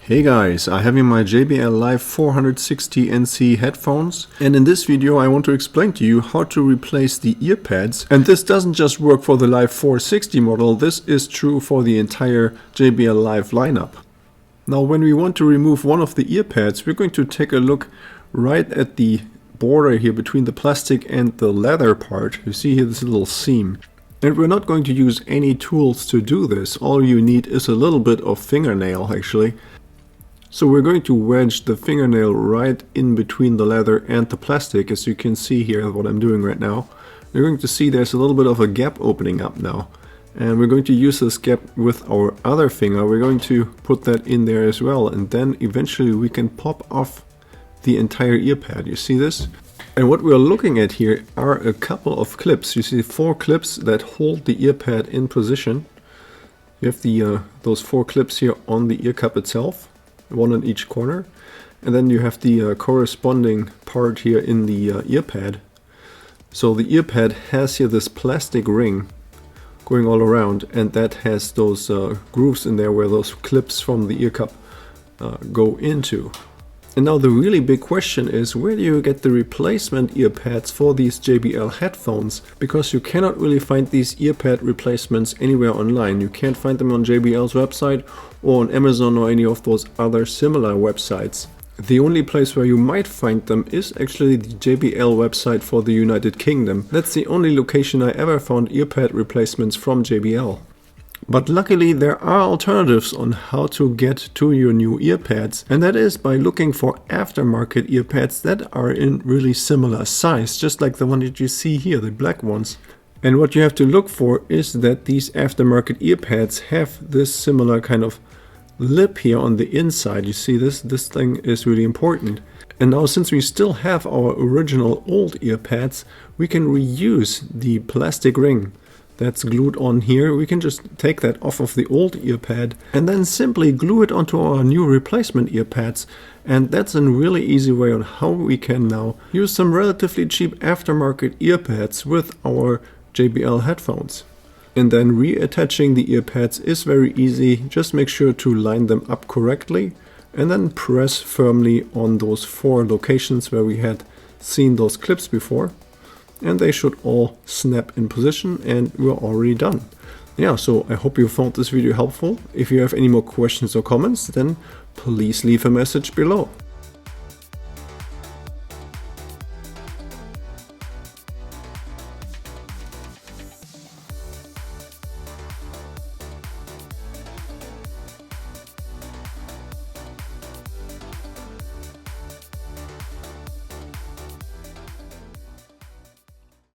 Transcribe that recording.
Hey guys, I have here my JBL Live 460 NC headphones, and in this video I want to explain to you how to replace the ear pads. And this doesn't just work for the Live 460 model, this is true for the entire JBL Live lineup. Now when we want to remove one of the ear pads, we're going to take a look right at the border here between the plastic and the leather part. You see here this little seam. And we're not going to use any tools to do this. All you need is a little bit of fingernail actually. So we're going to wedge the fingernail right in between the leather and the plastic, as you can see here what I'm doing right now. You're going to see there's a little bit of a gap opening up now. And we're going to use this gap with our other finger. We're going to put that in there as well, and then eventually we can pop off the entire ear pad. You see this? And what we're looking at here are a couple of clips. You see 4 clips that hold the ear pad in position. You have those 4 clips here on the ear cup itself, one on each corner, and then you have the corresponding part here in the ear pad. So the ear pad has here this plastic ring going all around, and that has those grooves in there where those clips from the ear cup go into. And now the really big question is, where do you get the replacement ear pads for these JBL headphones? Because you cannot really find these ear pad replacements anywhere online. You can't find them on JBL's website or on Amazon or any of those other similar websites. The only place where you might find them is actually the JBL website for the United Kingdom. That's the only location I ever found ear pad replacements from JBL. But luckily there are alternatives on how to get to your new ear pads, and that is by looking for aftermarket ear pads that are in really similar size, just like the one that you see here, the black ones. And what you have to look for is that these aftermarket ear pads have this similar kind of lip here on the inside. You see this thing is really important. And now since we still have our original old ear pads, we can reuse the plastic ring that's glued on here. We can just take that off of the old ear pad and then simply glue it onto our new replacement ear pads. And that's a really easy way on how we can now use some relatively cheap aftermarket ear pads with our JBL headphones. And then reattaching the ear pads is very easy. Just make sure to line them up correctly and then press firmly on those 4 locations where we had seen those clips before. And they should all snap in position, and we're already done. Yeah, so I hope you found this video helpful. If you have any more questions or comments, then please leave a message below.